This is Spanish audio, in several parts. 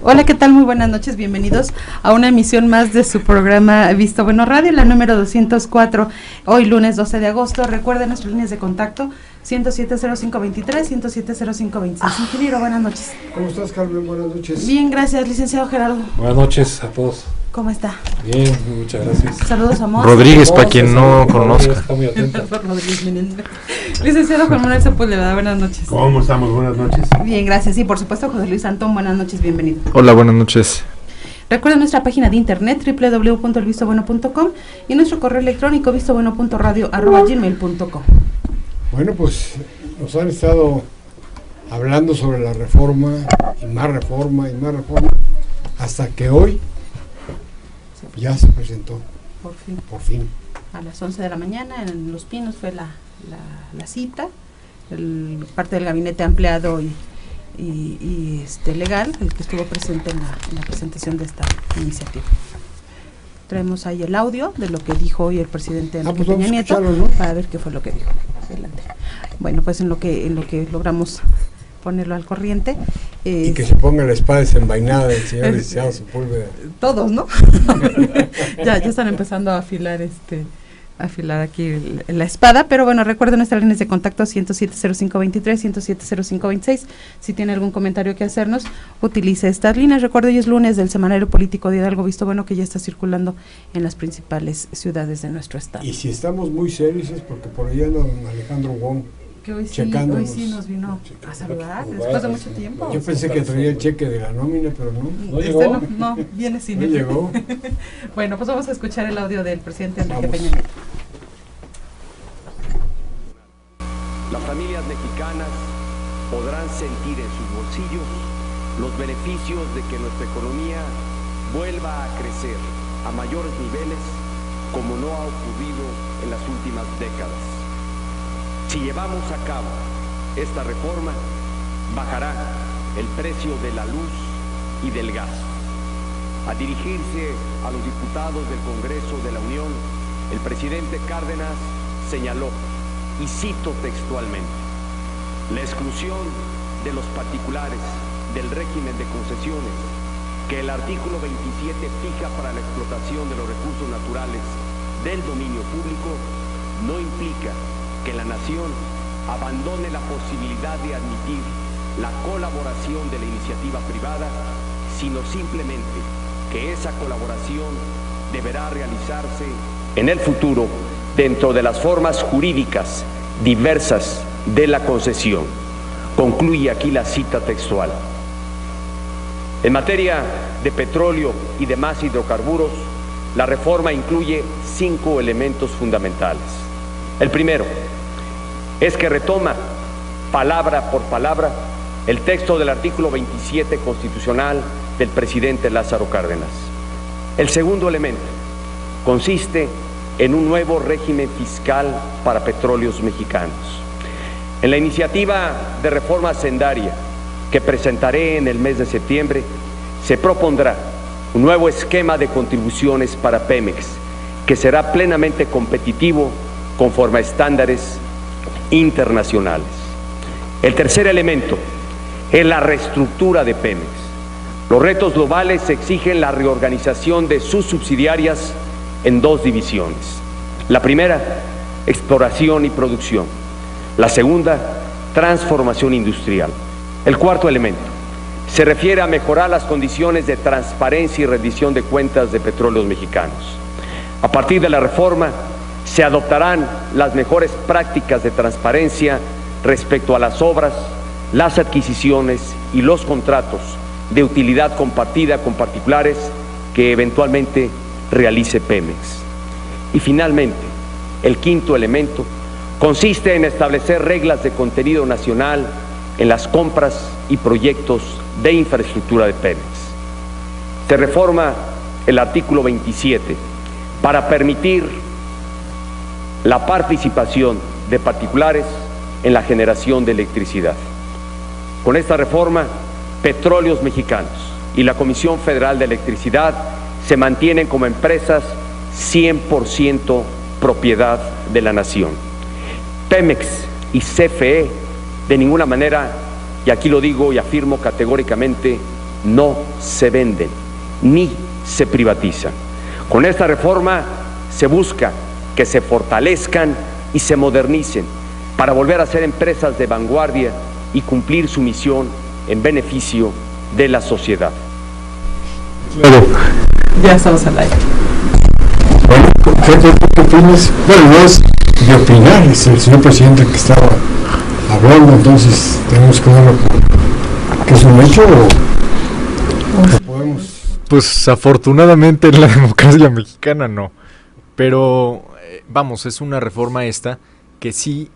Hola, ¿qué tal? Muy buenas noches, bienvenidos a una emisión más de su programa Visto Bueno Radio, la número 204, hoy lunes 12 de agosto. Recuerden nuestras líneas de contacto, 107-0523, 107-0526. Ingeniero, buenas noches. ¿Cómo estás, Carmen? Buenas noches. Bien, gracias, licenciado Gerardo. Buenas noches a todos. ¿Cómo está? Bien, muchas gracias. Saludos a Monse. Rodríguez, para quien no conozca. Está muy atento. Licenciado Juan Manuel Sepúlveda, buenas noches. ¿Cómo estamos? Buenas noches. Bien, gracias. Y por supuesto, José Luis Antón, buenas noches, bienvenido. Hola, buenas noches. Recuerden nuestra página de internet www.elvistobueno.com y nuestro correo electrónico vistobueno.radio@gmail.com. Bueno, pues nos han estado hablando sobre la reforma y más reforma y más reforma, hasta que hoy ya se presentó, por fin. A las 11 de la mañana en Los Pinos fue la cita, parte del gabinete ampliado y legal, el que estuvo presente en la presentación de esta iniciativa. Traemos ahí el audio de lo que dijo hoy el presidente Enrique Peña Nieto, ¿no? Para ver qué fue lo que dijo. Adelante. Bueno, pues en lo que logramos ponerlo al corriente. Y que se ponga la espada desenvainada del señor licenciado Sepúlveda. Todos, ¿no? ya están empezando a afilar aquí la espada, pero bueno, recuerden nuestras líneas de contacto 107-0523, 107-0526. Si tiene algún comentario que hacernos, utilice estas líneas. Recuerden, hoy es lunes del Semanario Político de Hidalgo Visto Bueno, que ya está circulando en las principales ciudades de nuestro estado. Y si estamos muy serios es porque por ahí anda don Alejandro Wong, que hoy sí nos vino a saludar después de mucho tiempo. Yo pensé que traía el cheque de la nómina, pero no. No, viene sin él. No llegó. Bueno, pues vamos a escuchar el audio del presidente Enrique Peña Nieto. Las familias mexicanas podrán sentir en sus bolsillos los beneficios de que nuestra economía vuelva a crecer a mayores niveles como no ha ocurrido en las últimas décadas. Si llevamos a cabo esta reforma, bajará el precio de la luz y del gas. Al dirigirse a los diputados del Congreso de la Unión, el presidente Cárdenas señaló, y cito textualmente, la exclusión de los particulares del régimen de concesiones que el artículo 27 fija para la explotación de los recursos naturales del dominio público no implica que la nación abandone la posibilidad de admitir la colaboración de la iniciativa privada, sino simplemente que esa colaboración deberá realizarse en el futuro dentro de las formas jurídicas diversas de la concesión. Concluye aquí la cita textual. En materia de petróleo y demás hidrocarburos, la reforma incluye 5 elementos fundamentales. El primero es que retoma palabra por palabra el texto del artículo 27 constitucional del presidente Lázaro Cárdenas. El segundo elemento consiste en un nuevo régimen fiscal para petróleos mexicanos. En la iniciativa de reforma hacendaria que presentaré en el mes de septiembre, se propondrá un nuevo esquema de contribuciones para Pemex, que será plenamente competitivo conforme a estándares internacionales. El tercer elemento es la reestructura de Pemex. Los retos globales exigen la reorganización de sus subsidiarias en 2 divisiones. La primera, exploración y producción. La segunda, transformación industrial. El cuarto elemento se refiere a mejorar las condiciones de transparencia y rendición de cuentas de Petróleos Mexicanos. A partir de la reforma, se adoptarán las mejores prácticas de transparencia respecto a las obras, las adquisiciones y los contratos de utilidad compartida con particulares que eventualmente realice Pemex. Y finalmente, el quinto elemento consiste en establecer reglas de contenido nacional en las compras y proyectos de infraestructura de Pemex. Se reforma el artículo 27 para permitir la participación de particulares en la generación de electricidad. Con esta reforma, Petróleos Mexicanos y la Comisión Federal de Electricidad se mantienen como empresas 100% propiedad de la nación. Pemex y CFE de ninguna manera, y aquí lo digo y afirmo categóricamente, no se venden ni se privatizan. Con esta reforma se busca que se fortalezcan y se modernicen para volver a ser empresas de vanguardia y cumplir su misión en beneficio de la sociedad. Claro. Ya estamos al aire. Bueno, ¿qué opinas? Bueno, no es de opinar, es el señor presidente que estaba hablando, entonces tenemos que verlo que es un hecho o podemos... Pues afortunadamente en la democracia mexicana no. Pero vamos, es una reforma esta que sí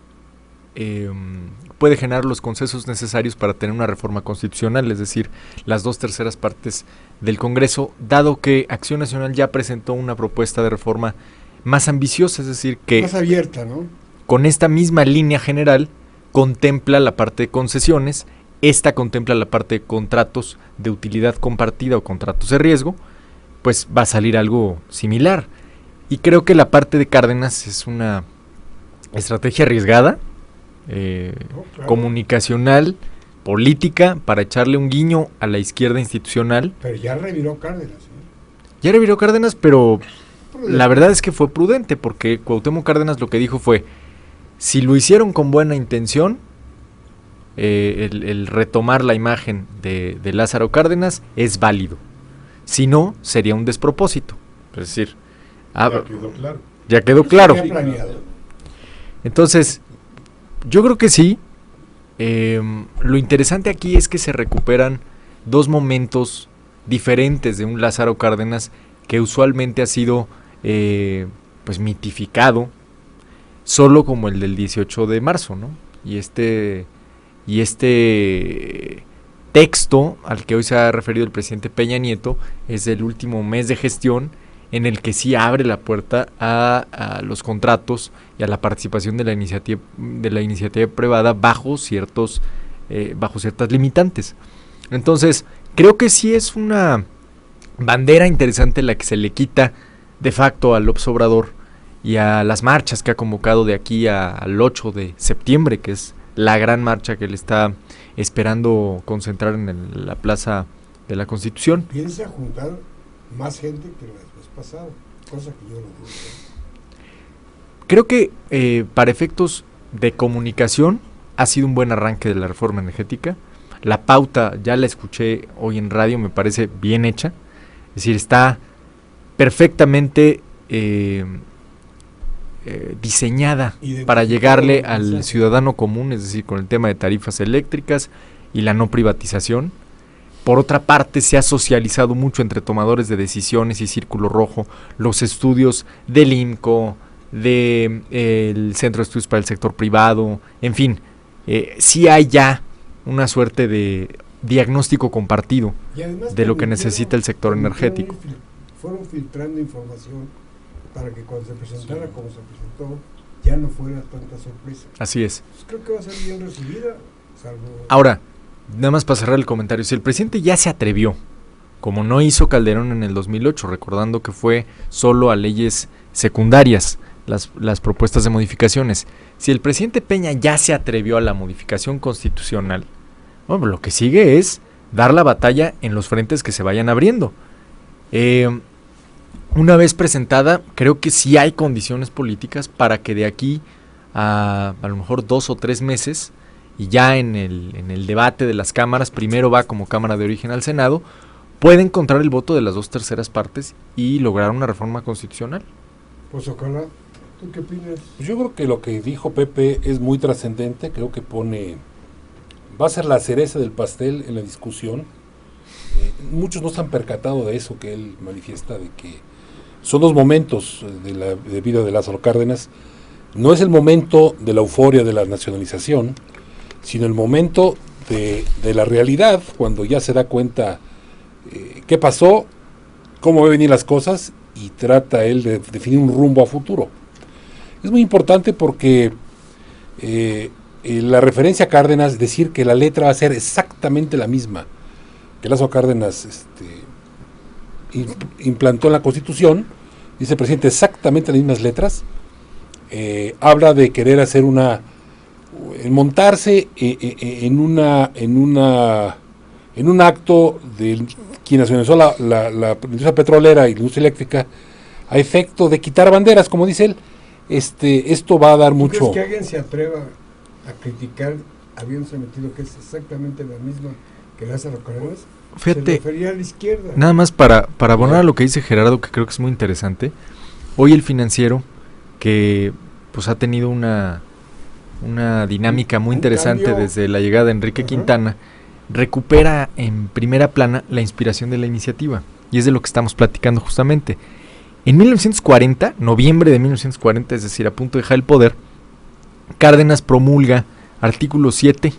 puede generar los consensos necesarios para tener una reforma constitucional, es decir, las 2/3 partes del Congreso, dado que Acción Nacional ya presentó una propuesta de reforma más ambiciosa, es decir, que más abierta, ¿no? Con esta misma línea general contempla la parte de concesiones, esta contempla la parte de contratos de utilidad compartida o contratos de riesgo, pues va a salir algo similar. Y creo que la parte de Cárdenas es una estrategia arriesgada, Claro. comunicacional, política, para echarle un guiño a la izquierda institucional. Pero ya reviró Cárdenas. Ya reviró Cárdenas, pero la verdad es que fue prudente, porque Cuauhtémoc Cárdenas lo que dijo fue, si lo hicieron con buena intención, el retomar la imagen de Lázaro Cárdenas es válido. Si no, sería un despropósito. Es decir, ya quedó claro. Entonces, yo creo que sí. Lo interesante aquí es que se recuperan dos momentos diferentes de un Lázaro Cárdenas que usualmente ha sido pues mitificado solo como el del 18 de marzo, ¿no? Y este texto al que hoy se ha referido el presidente Peña Nieto es del último mes de gestión, en el que sí abre la puerta a los contratos y a la participación de la iniciativa privada bajo ciertas limitantes. Entonces, creo que sí es una bandera interesante la que se le quita de facto al López Obrador y a las marchas que ha convocado de aquí al 8 de septiembre, que es la gran marcha que él está esperando concentrar en la Plaza de la Constitución. Piensa juntar más gente que la vez pasada, cosa que yo no dudo. Creo que para efectos de comunicación ha sido un buen arranque de la reforma energética. La pauta ya la escuché hoy en radio, me parece bien hecha. Es decir, está perfectamente diseñada para llegarle al ciudadano común, es decir, con el tema de tarifas eléctricas y la no privatización. Por otra parte, se ha socializado mucho entre tomadores de decisiones y Círculo Rojo los estudios del INCO, del Centro de Estudios para el Sector Privado, en fin, sí hay ya una suerte de diagnóstico compartido de lo que necesita el sector energético. Fueron filtrando información para que cuando se presentara como se presentó, ya no fuera tanta sorpresa. Así es. Pues creo que va a ser bien recibida, salvo... Ahora, nada más para cerrar el comentario, si el presidente ya se atrevió, como no hizo Calderón en el 2008, recordando que fue solo a leyes secundarias las propuestas de modificaciones, si el presidente Peña ya se atrevió a la modificación constitucional, bueno, lo que sigue es dar la batalla en los frentes que se vayan abriendo. Una vez presentada, creo que sí hay condiciones políticas para que de aquí a lo mejor 2 o 3 meses, y ya en el debate de las cámaras, primero va como Cámara de Origen al Senado, puede encontrar el voto de las 2/3 partes y lograr una reforma constitucional. Pues ojalá. ¿Tú qué opinas? Yo creo que lo que dijo Pepe es muy trascendente, creo que va a ser la cereza del pastel en la discusión. Muchos no se han percatado de eso que él manifiesta, de que son los momentos de vida de Lázaro Cárdenas. No es el momento de la euforia de la nacionalización, sino el momento de la realidad, cuando ya se da cuenta qué pasó, cómo va a venir las cosas, y trata él de definir un rumbo a futuro. Es muy importante porque la referencia a Cárdenas, decir que la letra va a ser exactamente la misma que Lázaro Cárdenas implantó en la Constitución, dice el presidente exactamente las mismas letras, habla de querer hacer montarse en una en un acto de quien nacionalizó la industria petrolera y la industria eléctrica, a efecto de quitar banderas, como dice él. Esto va a dar mucho. ¿Crees que alguien se atreva a criticar habiéndose metido que es exactamente la misma que la hace Rocarenas? Fíjate, Se refería a la izquierda. nada más para abonar a lo que dice Gerardo, que creo que es muy interesante. Hoy el Financiero, que pues ha tenido una dinámica muy Un interesante cambio. desde la llegada de Enrique Ajá. Quintana, recupera en primera plana la inspiración de la iniciativa. Y es de lo que estamos platicando justamente. En 1940, noviembre de 1940, es decir, a punto de dejar el poder, Cárdenas promulga artículo 7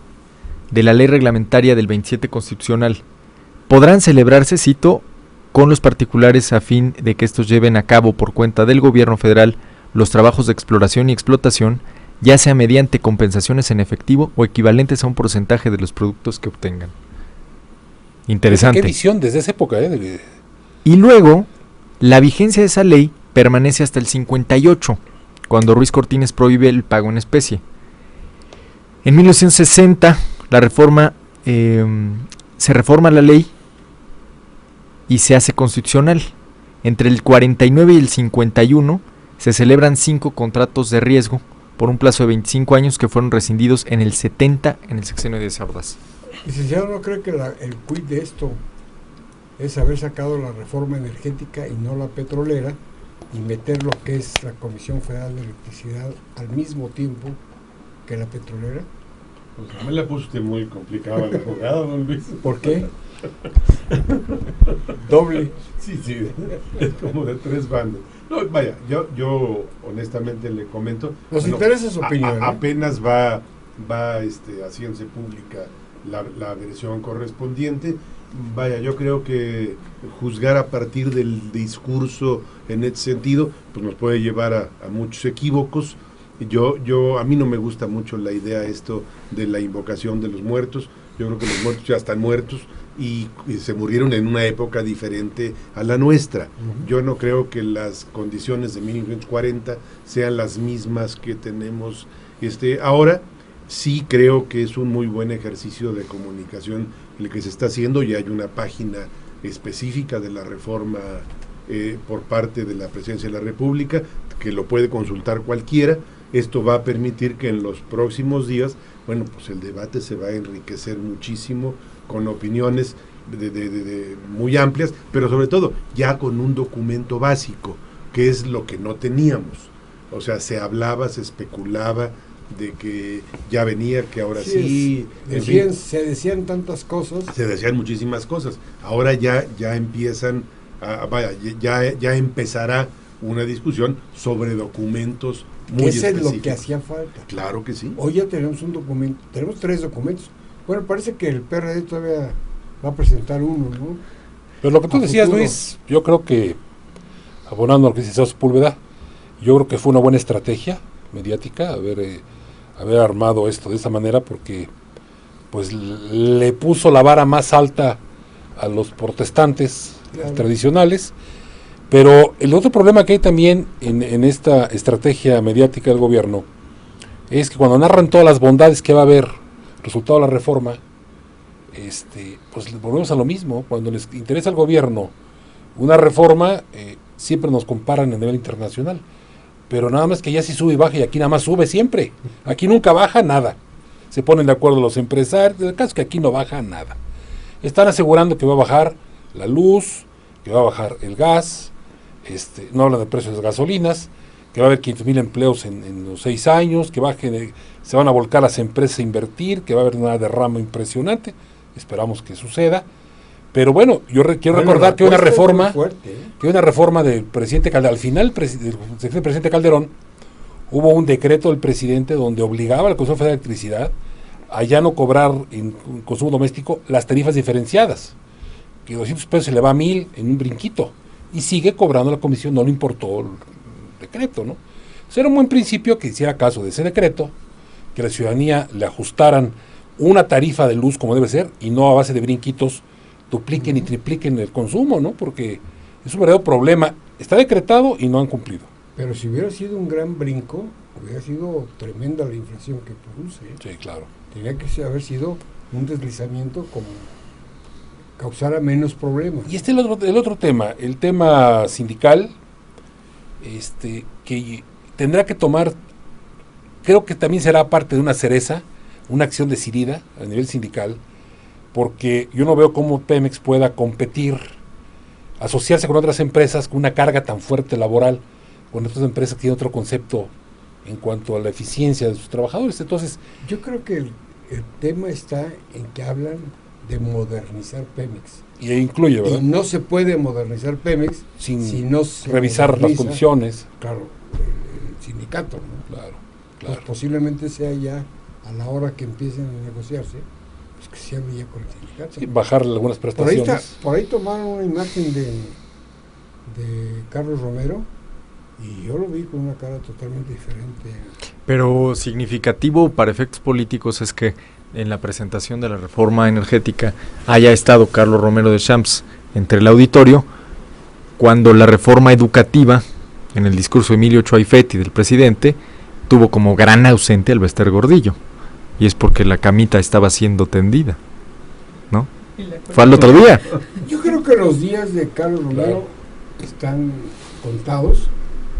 de la ley reglamentaria del 27 constitucional. Podrán celebrarse, cito, con los particulares a fin de que estos lleven a cabo por cuenta del gobierno federal los trabajos de exploración y explotación, ya sea mediante compensaciones en efectivo o equivalentes a un porcentaje de los productos que obtengan. Interesante. Qué visión desde esa época, Y luego, la vigencia de esa ley permanece hasta el 58, cuando Ruiz Cortines prohíbe el pago en especie. En 1960, se reforma la ley y se hace constitucional. Entre el 49 y el 51 se celebran 5 contratos de riesgo por un plazo de 25 años que fueron rescindidos en el 70 en el sexenio de Ordaz. Licenciado, ¿no cree que el quid de esto es haber sacado la reforma energética y no la petrolera y meter lo que es la Comisión Federal de Electricidad al mismo tiempo que la petrolera? Pues no me la puso usted muy complicada la jugada, don Luis. ¿Por qué? Doble. Sí, es como de 3 bandas. No, vaya, yo honestamente le comento. Nos interesa su opinión, ¿eh? Apenas va haciéndose pública la versión correspondiente. Vaya, yo creo que juzgar a partir del discurso en ese sentido, pues nos puede llevar a muchos equívocos. A mí no me gusta mucho la idea de la invocación de los muertos. Yo creo que los muertos ya están muertos y se murieron en una época diferente a la nuestra. Yo no creo que las condiciones de 1940 sean las mismas que tenemos ahora. Sí creo que es un muy buen ejercicio de comunicación el que se está haciendo, y hay una página específica de la reforma por parte de la Presidencia de la República, que lo puede consultar cualquiera. Esto va a permitir que en los próximos días, bueno, pues el debate se va a enriquecer muchísimo con opiniones muy amplias, pero sobre todo ya con un documento básico, que es lo que no teníamos. O sea, se hablaba, se especulaba de que ya venía, que ahora sí. Se decían tantas cosas. Se decían muchísimas cosas. Ahora ya empiezan, ya empezará una discusión sobre documentos muy específicos. Es lo que hacía falta. Claro que sí. Hoy ya tenemos un documento, tenemos 3 documentos. Bueno, parece que el PRD todavía va a presentar uno, ¿no? Pero lo que tú decías, futuro. Luis, yo creo que, abonando a lo que dice Sepúlveda, yo creo que fue una buena estrategia mediática haber armado esto de esa manera, porque pues le puso la vara más alta a los protestantes tradicionales. Pero el otro problema que hay también en esta estrategia mediática del gobierno es que cuando narran todas las bondades que va a haber resultado de la reforma, pues volvemos a lo mismo. Cuando les interesa al gobierno una reforma, siempre nos comparan a nivel internacional. Pero nada más que ya sí sube y baja, y aquí nada más sube siempre. Aquí nunca baja nada. Se ponen de acuerdo los empresarios, el caso es que aquí no baja nada. Están asegurando que va a bajar la luz, que va a bajar el gas, no hablan de precios de gasolinas, que va a haber 500,000 empleos en los 6 años, que se van a volcar las empresas a invertir, que va a haber una derrama impresionante. Esperamos que suceda. Pero bueno, quiero recordar que una reforma, del presidente Calderón, al final del presidente Calderón, hubo un decreto del presidente donde obligaba al Consejo Federal de Electricidad a ya no cobrar en consumo doméstico las tarifas diferenciadas, que 200 pesos se le va a 1,000 en un brinquito, y sigue cobrando la comisión, no le importó el decreto, ¿no? Eso era un buen principio que hiciera caso de ese decreto, que la ciudadanía le ajustaran una tarifa de luz como debe ser, y no a base de brinquitos dupliquen y tripliquen el consumo, ¿no? Porque es un verdadero problema. Está decretado y no han cumplido. Pero si hubiera sido un gran brinco, hubiera sido tremenda la inflación que produce. Sí, claro. Tenía que haber sido un deslizamiento como causara menos problemas. Y el otro tema, el tema sindical, que tendrá que tomar, creo que también será parte de una cereza, una acción decidida a nivel sindical, porque yo no veo cómo Pemex pueda competir, asociarse con otras empresas con una carga tan fuerte laboral, con otras empresas que tienen otro concepto en cuanto a la eficiencia de sus trabajadores. Entonces, yo creo que el tema está en que hablan de modernizar Pemex. Y incluye, ¿verdad? Y no se puede modernizar Pemex sin si no se revisar las moderniza, condiciones. claro, el sindicato, ¿no? Claro. Pues posiblemente sea ya a la hora que empiecen a negociarse, pues que se hable ya con el sindicato. Sí, bajarle algunas prestaciones. Por ahí tomaron una imagen de Carlos Romero y yo lo vi con una cara totalmente diferente. Pero significativo para efectos políticos es que en la presentación de la reforma energética haya estado Carlos Romero de Champs entre el auditorio, cuando la reforma educativa, en el discurso de Emilio Chuaifetti del presidente, tuvo como gran ausente al Bester Gordillo, y es porque la camita estaba siendo tendida, ¿no? Fue al otro día. Yo creo que los días de Carlos Romero están contados,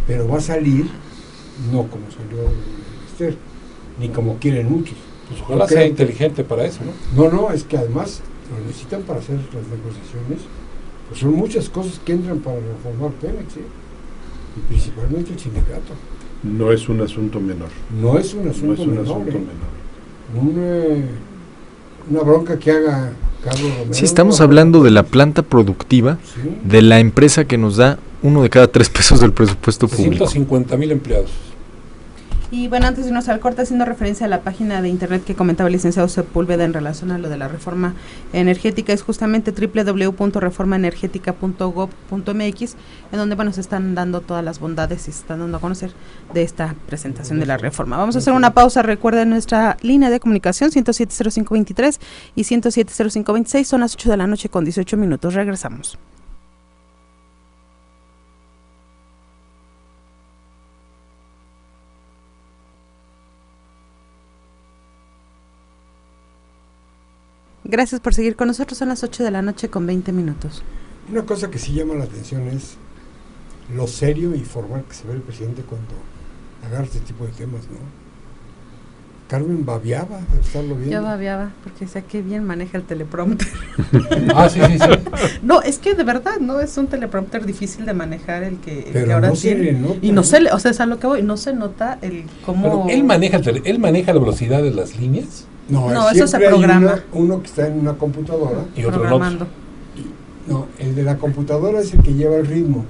pero va a salir no como salió Bester, ni como quieren muchos. Pues ojalá sea inteligente para eso, ¿no? No, es que además lo necesitan para hacer las negociaciones, pues son muchas cosas que entran para reformar Pemex, y principalmente el sindicato. No es un asunto menor. No es un asunto menor. Una bronca que haga Carlos Romero. Sí, estamos hablando de la planta productiva, sí, de la empresa que nos da 1 de cada 3 pesos del presupuesto público. 150,000 empleados. Y bueno, antes de irnos al corte, haciendo referencia a la página de internet que comentaba el licenciado Sepúlveda en relación a lo de la reforma energética, es justamente www.reformaenergetica.gov.mx, en donde bueno se están dando todas las bondades y se están dando a conocer de esta presentación de la reforma. Vamos a hacer una pausa. Recuerden nuestra línea de comunicación 107-0523 y 107-0526, son las 8 de la noche con 18 minutos. Regresamos. Gracias por seguir con nosotros, son las 8 de la noche con 20 minutos. Una cosa que sí llama la atención es lo serio y formal que se ve el presidente cuando agarra este tipo de temas, ¿no? Carmen babeaba de estarlo viendo. Yo babeaba, porque sé que bien maneja el teleprompter. Sí. No, es que de verdad, no es un teleprompter difícil de manejar el que ahora no tiene. Nota, y no se le, o sea, es a lo que voy, no se nota el cómo... Pero él maneja la velocidad de las líneas. No, eso se programa. Uno que está en una computadora y otro programando. No, el de la computadora es el que lleva el ritmo.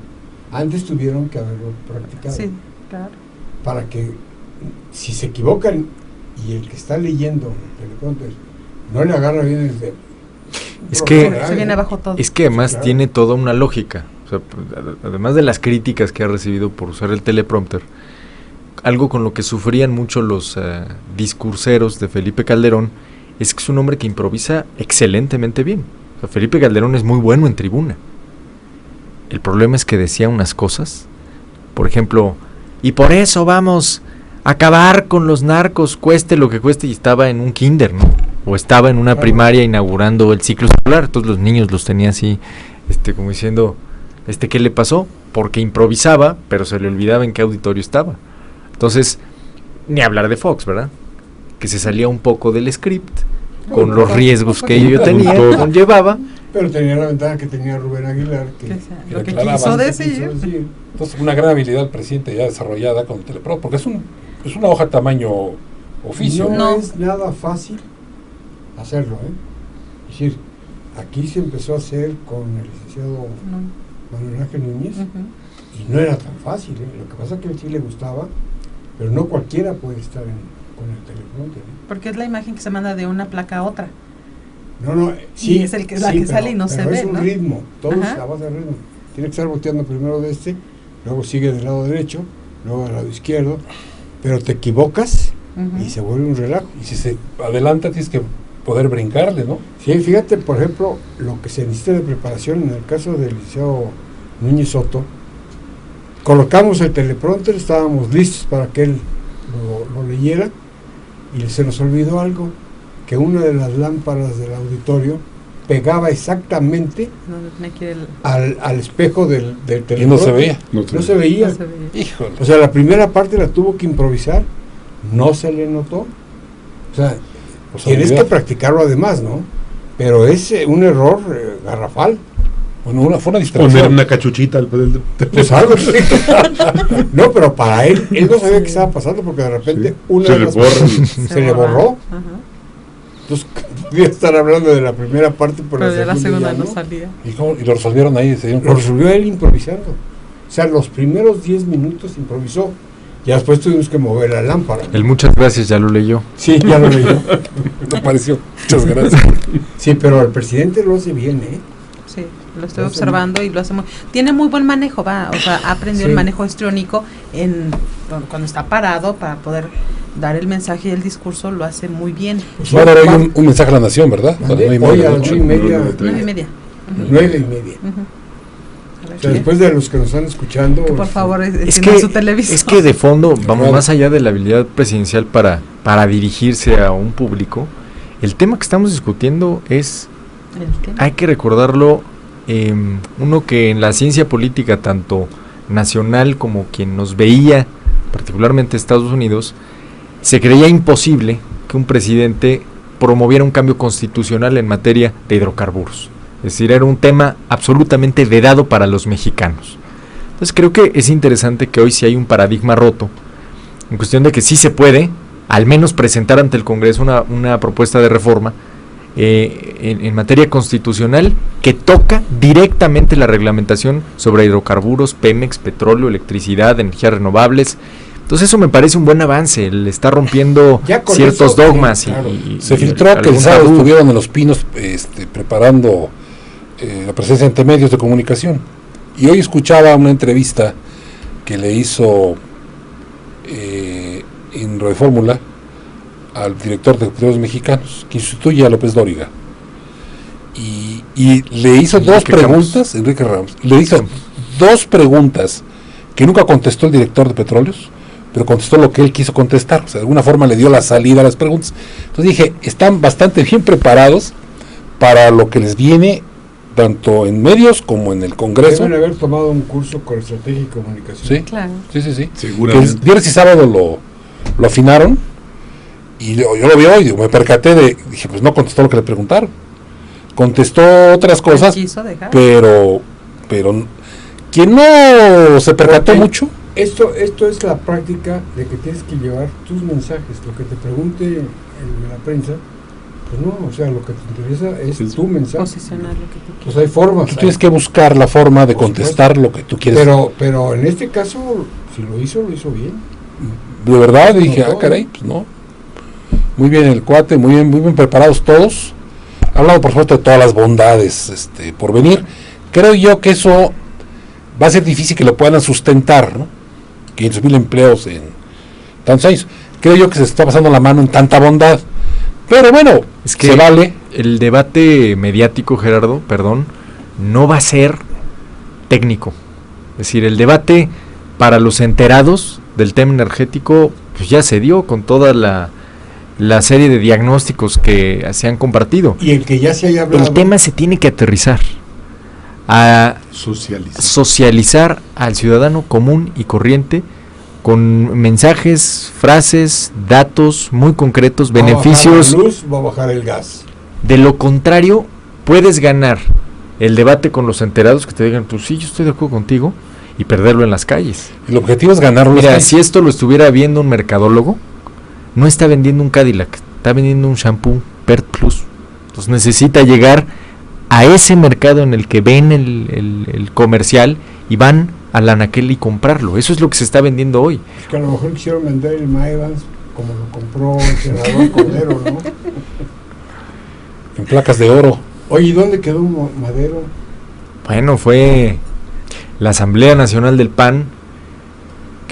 Antes tuvieron que haberlo practicado. Sí, claro. Para que, si se equivocan y el que está leyendo el teleprompter no le agarra bien el de... Es que se viene abajo todo. Es que además claro, tiene toda una lógica. O sea, además de las críticas que ha recibido por usar el teleprompter, algo con lo que sufrían mucho los discurseros de Felipe Calderón es que es un hombre que improvisa excelentemente bien. O sea, Felipe Calderón es muy bueno en tribuna. El problema es que decía unas cosas, por ejemplo, y por eso vamos a acabar con los narcos, cueste lo que cueste, y estaba en un kinder, ¿no? O estaba en una primaria inaugurando el ciclo escolar, todos los niños los tenía así, como diciendo, ¿qué le pasó? Porque improvisaba, pero se le olvidaba en qué auditorio estaba. Entonces, ni hablar de Fox, ¿verdad? Que se salía un poco del script, con los riesgos que ello conllevaba. Pero tenía la ventaja que tenía Rubén Aguilar, lo que quiso decir. Entonces, una gran habilidad del presidente ya desarrollada con el teleprompter, porque es una hoja tamaño oficio. No es nada fácil hacerlo, Es decir, aquí se empezó a hacer con el licenciado Manuel Ángel Núñez, y no era tan fácil, Lo que pasa es que a él sí le gustaba, pero no cualquiera puede estar con el teleprompter. Porque es la imagen que se manda de una placa a otra. Sí, y es la que sale y no se ve, es un ¿no? ritmo, todo es a base de ritmo. Tiene que estar volteando primero luego sigue del lado derecho, luego del lado izquierdo, pero te equivocas y se vuelve un relajo. Y si se adelanta tienes que poder brincarle, ¿no? Sí, fíjate, por ejemplo, lo que se necesita de preparación en el caso del licenciado Núñez Soto. Colocamos el teleprompter, estábamos listos para que él lo leyera, y se nos olvidó algo, que una de las lámparas del auditorio pegaba exactamente No tenía que ir al espejo del teleprompter. Y no se veía. No se veía. no se veía. Híjole. O sea, la primera parte la tuvo que improvisar, no se le notó. O sea, Pues, tienes habilidad. que practicarlo además, ¿no? Pero es un error garrafal. Bueno, fue una Poner distracción. una cachuchita al del Pues algo sí. No, pero para él no sabía qué estaba pasando porque de repente Sí. una Se de le las borra. cosas se le borró. Ajá. Entonces, podía estar hablando de la primera parte, Pero de la segunda ya no salía. Y lo resolvieron ahí. Se dieron Lo cuenta. resolvió él improvisando. O sea, los primeros 10 minutos improvisó. Ya después tuvimos que mover la lámpara. El muchas gracias ya lo leyó. Sí, ya lo leyó. Me pareció. Muchas gracias. Sí, pero el presidente lo hace bien, ¿eh? Sí, lo estoy Lo hace observando y lo hace muy... Tiene muy buen manejo, o sea, ha aprendido Sí. el manejo histriónico cuando está parado para poder dar el mensaje y el discurso, lo hace muy bien. Pues Va a dar hoy va- un mensaje a la nación, ¿verdad? Mandé, A las 9:30 hoy de a la las noche. 9:30. 9:30. 9:30. Ujú. A ver O sea, qué- después de los que nos están escuchando. que por favor Es enciendan su televisor. es que de fondo, vamos, Claro. más allá de la habilidad presidencial para dirigirse a un público, el tema que estamos discutiendo es, ¿El qué? hay que recordarlo, uno que en la ciencia política, tanto nacional como quien nos veía, particularmente Estados Unidos, se creía imposible que un presidente promoviera un cambio constitucional en materia de hidrocarburos. Es decir, era un tema absolutamente vedado para los mexicanos. Entonces creo que es interesante que hoy sí hay un paradigma roto, en cuestión de que sí se puede, al menos presentar ante el Congreso una propuesta de reforma en materia constitucional que toca directamente la reglamentación sobre hidrocarburos, Pemex, petróleo, electricidad, energías renovables. Entonces eso me parece un buen avance, el está rompiendo Ya con ciertos eso, dogmas sí, claro. Se filtró que el algún sábado tabú. estuvieron en Los Pinos preparando la presencia ante medios de comunicación. Y hoy escuchaba una entrevista que le hizo en Radio Fórmula al director de Petróleos Mexicanos, que sustituye a López Dóriga. Y le hizo dos Enrique preguntas, Enrique Ramos, le hizo dos preguntas que nunca contestó el director de Petróleos, pero contestó lo que él quiso contestar. O sea, de alguna forma le dio la salida a las preguntas. Entonces dije, están bastante bien preparados para lo que les viene, tanto en medios como en el Congreso. Deben haber tomado un curso con estrategia y comunicación. Sí, Claro. sí. Que el Seguramente. viernes y sábado lo afinaron, y yo lo vi hoy, me percaté dije, pues no contestó lo que le preguntaron. Contestó otras cosas, Quiso dejar. pero quien no se percató Porque mucho. Esto es la práctica de que tienes que llevar tus mensajes. Lo que te pregunte el de la prensa, pues no, o sea, lo que te interesa es tu mensaje. Posicionar lo que tú quieres. Pues hay formas. Tú tienes que buscar la forma de Por contestar lo que tú quieres. Pero en este caso, si lo hizo bien. De verdad dije, No, caray, pues no. Muy bien el cuate, muy bien preparados todos. Hablando por supuesto de todas las bondades por venir. Creo yo que eso va a ser difícil que lo puedan sustentar, ¿no? 500,000 empleos en tantos años. Creo yo que se está pasando la mano en tanta bondad. Pero bueno, Es que se vale. el debate mediático, Gerardo, perdón, no va a ser técnico. Es decir, el debate para los enterados del tema energético pues ya se dio con toda la serie de diagnósticos que se han compartido. Y el que ya se haya hablado. El tema se tiene que aterrizar a Socializar. socializar al ciudadano común y corriente con mensajes, frases, datos muy concretos, va a beneficios. bajar la luz, va a bajar el gas. De lo contrario, puedes ganar el debate con los enterados que te digan, pues sí, yo estoy de acuerdo contigo, y perderlo en las calles. El objetivo es ganar los Mira, países. si esto lo estuviera viendo un mercadólogo, no está vendiendo un Cadillac, está vendiendo un shampoo Pert Plus. Entonces necesita llegar a ese mercado en el que ven el comercial y van al anaquel y comprarlo. Eso es lo que se está vendiendo hoy. Es que a lo mejor quisieron vender el Maevans como lo compró el senador Cordero, ¿no? En placas de oro. Oye, ¿y dónde quedó Madero? Bueno, fue la Asamblea Nacional del PAN.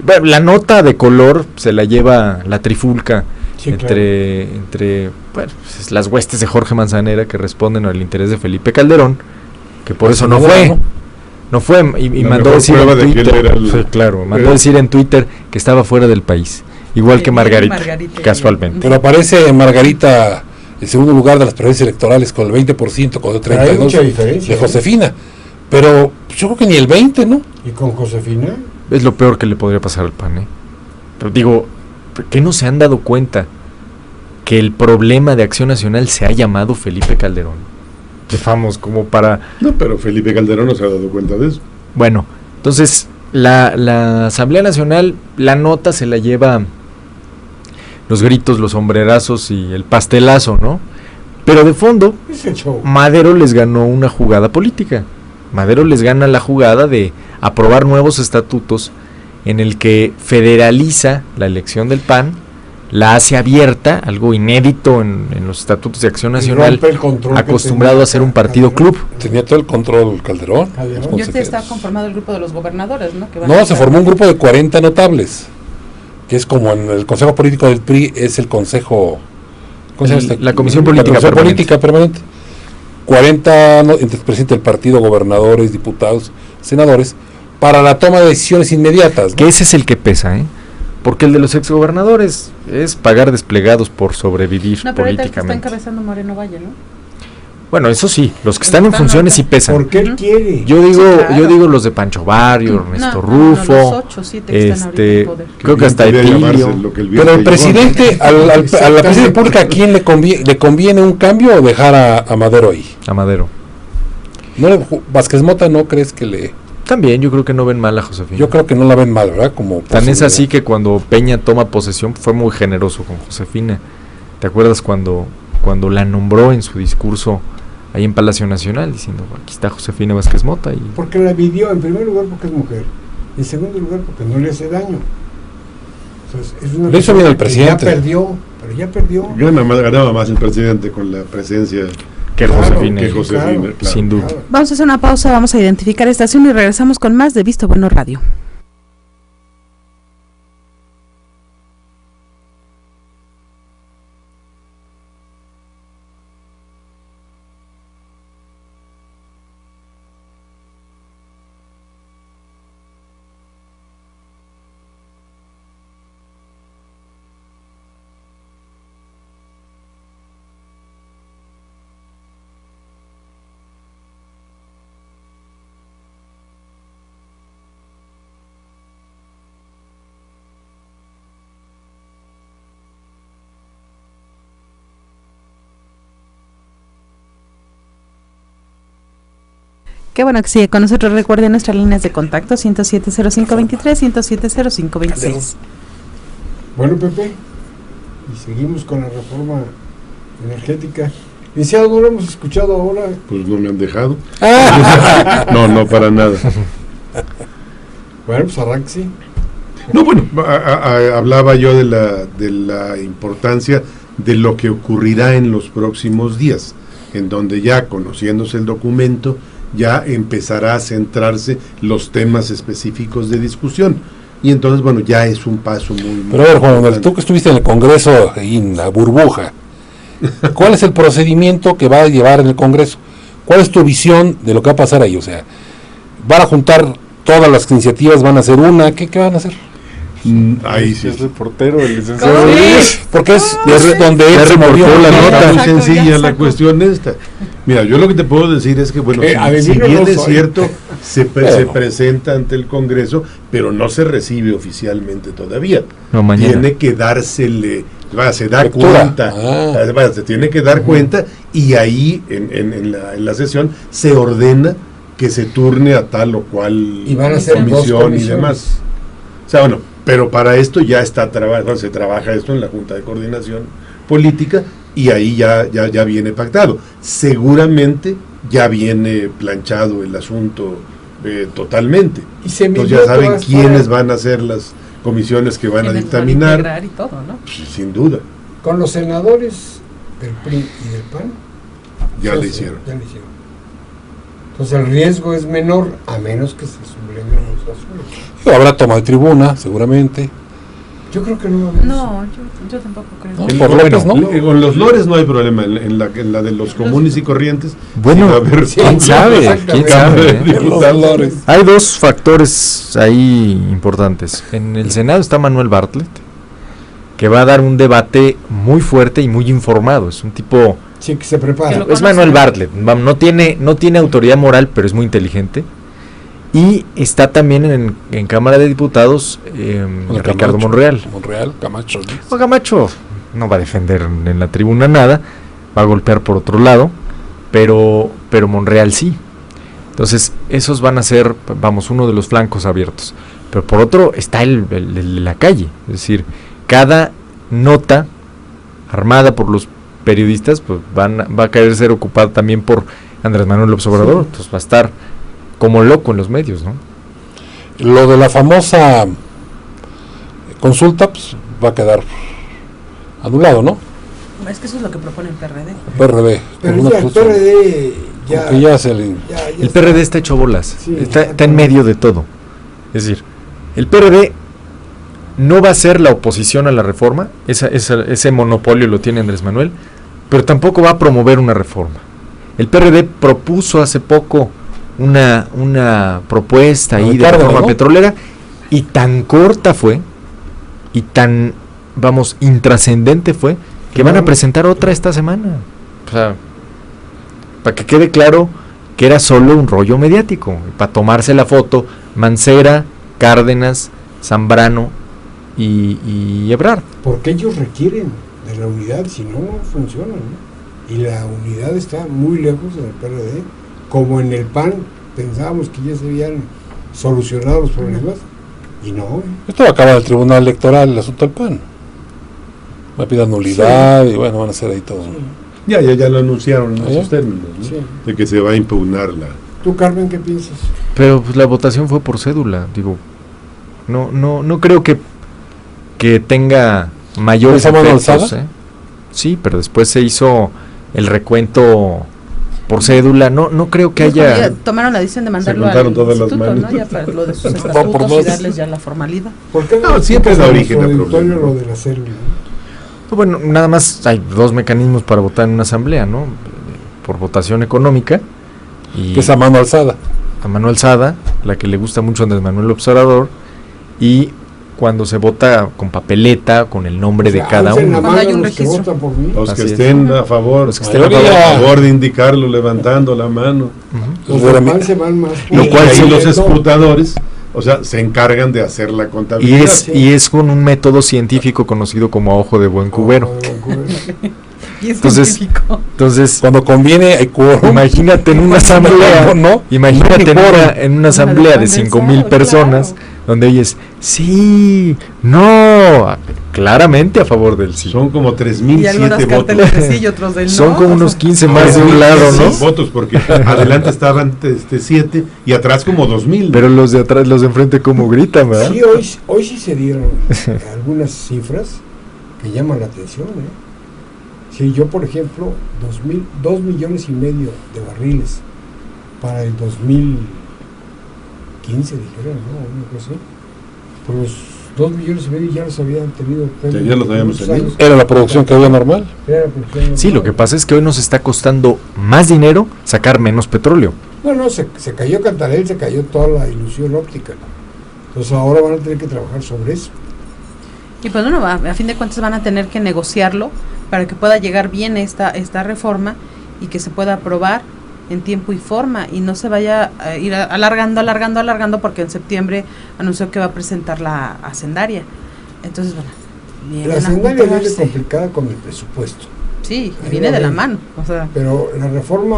Bueno, la nota de color se la lleva la trifulca Sí, entre bueno, pues, las huestes de Jorge Manzanera que responden al interés de Felipe Calderón, que por eso no fue. No fue y La mandó mejor decir en prueba de que él Twitter, era el- sí, claro, mandó decir en Twitter que estaba fuera del país, igual que Margarita, Margarita. casualmente. Pero aparece Margarita el segundo lugar de las preferencias electorales con el 20%, con el Pero hay 32% mucha diferencia, de Josefina. Pero yo creo que ni el 20%, ¿no? ¿Y con Josefina? Es lo peor que le podría pasar al PAN, ¿eh? Pero digo, ¿qué no se han dado cuenta que el problema de Acción Nacional se ha llamado Felipe Calderón? Vamos, como para... No, pero Felipe Calderón no se ha dado cuenta de eso. Bueno, entonces la Asamblea Nacional, la nota se la lleva los gritos, los sombrerazos y el pastelazo, ¿no? Pero de fondo, Es el show. Madero les ganó una jugada política. Madero les gana la jugada de aprobar nuevos estatutos en el que federaliza la elección del PAN, la hace abierta, algo inédito en los estatutos de Acción Y Nacional, rompe el control que acostumbrado tenía a ser un partido Calderón. club. Tenía todo el control Calderón. Calderón. los Ya está consejeros. conformado el grupo de los gobernadores, ¿no? Que van No, a se estar- formó un grupo de 40 notables, que es como en el Consejo Político del PRI, es el Consejo... ¿cómo se llama este? La Comisión La Política Comisión Permanente. Política Permanente. 40 entre el presidente del partido, gobernadores, diputados, senadores, para la toma de decisiones inmediatas, ¿no? Que ese es el que pesa, ¿eh? Porque el de los exgobernadores es pagar desplegados por sobrevivir No, pero ahorita el que está políticamente. encabezando Moreno Valle, ¿no? Bueno, eso sí, los que están en funciones sí pesan. Porque él quiere. Yo digo, Sí, claro. yo digo los de Pancho Barrio, Ernesto Rufo, los 8 o 7 que están ahorita en poder. creo que hasta Podría llamarse Etilio. lo que el Pero el viento llevó, ¿no? presidente, a la presidencia pública, ¿a quién le conviene un cambio o dejar a Madero ahí? A Madero. ¿No Vázquez Mota no crees que le...? También yo creo que no ven mal a Josefina. Yo creo que no la ven mal, ¿verdad? Como Tan es posibilidad. así que cuando Peña toma posesión fue muy generoso con Josefina. ¿Te acuerdas cuando la nombró en su discurso ahí en Palacio Nacional diciendo, aquí está Josefina Vázquez Mota? Y Porque la vivió, en primer lugar porque es mujer, y en segundo lugar porque no le hace daño. Entonces, es una Le hizo bien al persona que presidente. Ya perdió, pero ya perdió. Ganaba más el presidente con la presencia que Claro, Josefina, que Josefina, claro. sin duda. Claro. Vamos a hacer una pausa, vamos a identificar estación y regresamos con más de Visto Bueno Radio. Qué bueno que sigue con nosotros. Recuerden nuestras líneas de contacto 107-0523, 107-0526. Bueno, Pepe, y seguimos con la reforma energética. Licenciado, no lo hemos escuchado ahora. Pues no me han dejado. No, para nada. Bueno, pues arranque. No, bueno, hablaba yo de la importancia de lo que ocurrirá en los próximos días, en donde ya conociéndose el documento, ya empezará a centrarse los temas específicos de discusión. Y entonces, bueno, ya es un paso muy... Pero a ver, Juan Manuel, importante. tú que estuviste en el Congreso, ahí en la burbuja, ¿cuál es el procedimiento que va a llevar en el Congreso? ¿Cuál es tu visión de lo que va a pasar ahí? O sea, ¿van a juntar todas las iniciativas, van a hacer una? ¿Qué van a hacer? Ahí sí. reportero, el ¿Cómo ves? Porque es donde él se movió reportó la la nota. nota. Muy Exacto, sencilla ya la sacó. cuestión esta. Mira, yo lo que te puedo decir es que, bueno, si adivino bien no es soy. cierto, se Bueno. presenta ante el Congreso, pero no se recibe oficialmente todavía. No, mañana. Tiene que dársele, se da Lectura. cuenta, se tiene que dar cuenta, y ahí en la sesión se ordena que se turne a tal o cual Y van a ser dos comisión y comisiones. demás. O sea, bueno, pero para esto ya está se trabaja esto en la Junta de Coordinación Política, y ahí ya viene pactado. Seguramente ya viene planchado el asunto totalmente. Y se Entonces midió ya saben todas quiénes para- van a ser las comisiones que van a Quienes dictaminar. integrar y todo, ¿no? Pues, sin duda, Con los senadores del PRI y del PAN. ya Sí, le sí, hicieron. ya le hicieron. Entonces el riesgo es menor a menos que se subleven los asuntos. Habrá toma de tribuna, seguramente. Yo creo que no va a haber eso. No, yo tampoco creo. No, El- por López, ¿no? Con los lores no hay problema, en la de los comunes y corrientes. Bueno, sí va a haber- quién sabe, quién sabe. ¿eh? Los Lores. Hay dos factores ahí importantes. En el Senado está Manuel Bartlett, que va a dar un debate muy fuerte y muy informado. Es un tipo... Sí, que se prepara. Es Manuel Bartlett, no tiene autoridad moral, pero es muy inteligente. Y está también en Cámara de Diputados Ricardo Monreal. Camacho. O Camacho no va a defender en la tribuna nada, va a golpear por otro lado, pero Monreal sí. Entonces, esos van a ser, uno de los flancos abiertos. Pero por otro está el de la calle. Es decir, cada nota armada por los periodistas pues va a querer ser ocupada también por Andrés Manuel López Obrador. Sí. Entonces va a estar como loco en los medios, ¿no? Lo de la famosa consulta pues va a quedar anulado, ¿no? Es que eso es lo que propone el PRD. PRD. Pero ya el PRD el PRD está hecho bolas. Sí, está en medio de todo. Es decir, el PRD no va a ser la oposición a la reforma, ese monopolio lo tiene Andrés Manuel, pero tampoco va a promover una reforma. El PRD propuso hace poco una propuesta ahí de reforma, ¿no?, petrolera, y tan corta fue, y tan, intrascendente fue, que van a presentar otra esta semana. O sea, para que quede claro que era solo un rollo mediático, para tomarse la foto Mancera, Cárdenas, Zambrano y Ebrard. Porque ellos requieren de la unidad, si no, no funciona, ¿no? Y la unidad está muy lejos en el PRD, como en el PAN pensábamos que ya se habían solucionado los problemas, y no. Esto acaba del Tribunal Electoral, el asunto del PAN. Va a pedir nulidad, sí, y bueno, van a hacer ahí todo. Sí. Ya lo anunciaron en esos términos, ¿no? Sí. De que se va a impugnar la... ¿Tú, Carmen, qué piensas? Pero pues la votación fue por cédula, digo, no creo que tenga mayores efectos, ¿eh? Sí, pero después se hizo el recuento por cédula, no creo que haya... Tomaron la decisión de mandarlo al instituto, ¿no? Ya para lo de sus estatutos y darles ya la formalidad. ¿Por qué no? Siempre es la origen del problema. Lo de la célula. Bueno, nada más hay dos mecanismos para votar en una asamblea, ¿no? Por votación económica. Que es a mano alzada. A mano alzada, la que le gusta mucho a Andrés Manuel Observador, y cuando se vota con papeleta, con el nombre de cada uno. Cuando hay un registro. Los que estén a favor, a favor de indicarlo, levantando la mano. Los demás se van más. Lo cual si los escrutadores, o sea, se encargan de hacer la contabilidad. Y es con un método científico conocido como ojo de buen cubero. Y es entonces cuando conviene hay quórum. Imagínate en una asamblea, ¿no? Imagínate en una asamblea de 5,000 personas, claro, donde oyes sí, no, claramente a favor del sí. Son como 3,007 votos. Sí, y otros del son no, como unos 15 más de un lado, ¿no? Votos, porque adelante estaban 7 y atrás como 2,000. Pero los de atrás, los de enfrente, como gritan, ¿verdad? Sí, hoy sí se dieron algunas cifras que llaman la atención, ¿eh? Sí, yo, por ejemplo, 2,5 millones de barriles para el 2015, dijeron, ¿no? Una cosa así. Por los 2,5 millones ya los habían tenido. Ya los habíamos tenido. ¿Era la producción que había normal? Sí, lo que pasa es que hoy nos está costando más dinero sacar menos petróleo. No, se cayó Cantarell, se cayó toda la ilusión óptica. Entonces ahora van a tener que trabajar sobre eso. Y pues bueno, a fin de cuentas van a tener que negociarlo para que pueda llegar bien esta reforma y que se pueda aprobar en tiempo y forma y no se vaya a ir alargando porque en septiembre anunció que va a presentar la hacendaria. Entonces, bueno, la hacendaria viene complicada con el presupuesto. Sí, viene de la mano. O sea, pero la reforma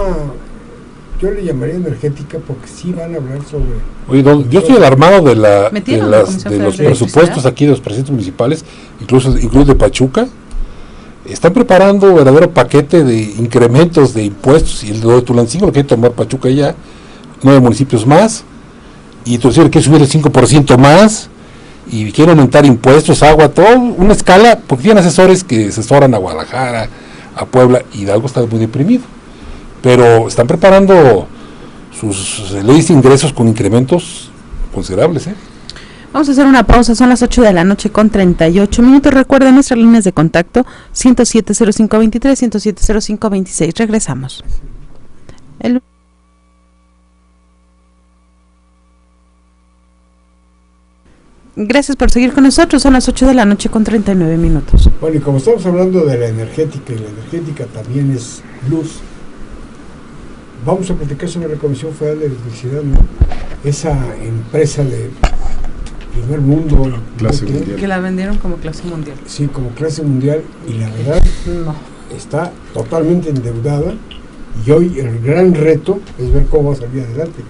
yo le llamaría energética porque sí van a hablar sobre... Oye, yo estoy alarmado de los presupuestos aquí de los presidentes municipales, incluso de Pachuca. Están preparando un verdadero paquete de incrementos de impuestos, y lo de Tulancingo lo quiere tomar Pachuca ya, 9 municipios más, y entonces quiere subir el 5% más, y quiere aumentar impuestos, agua, todo, una escala, porque tienen asesores que asesoran a Guadalajara, a Puebla, y Hidalgo está muy deprimido. Pero están preparando sus leyes de ingresos con incrementos considerables, ¿eh? Vamos a hacer una pausa, son las 8:38 Recuerden nuestras líneas de contacto 107-0523, 107-0526. Regresamos. Gracias por seguir con nosotros, son las 8 de la noche con 39 minutos. Bueno, y como estamos hablando de la energética, y la energética también es luz, vamos a platicar sobre la Comisión Federal de Electricidad, ¿no? Esa empresa de primer mundo, Clase ¿no? mundial. Que la vendieron como clase mundial. Sí, como clase mundial, y la verdad No. está totalmente endeudada, y hoy el gran reto es ver cómo va a salir adelante.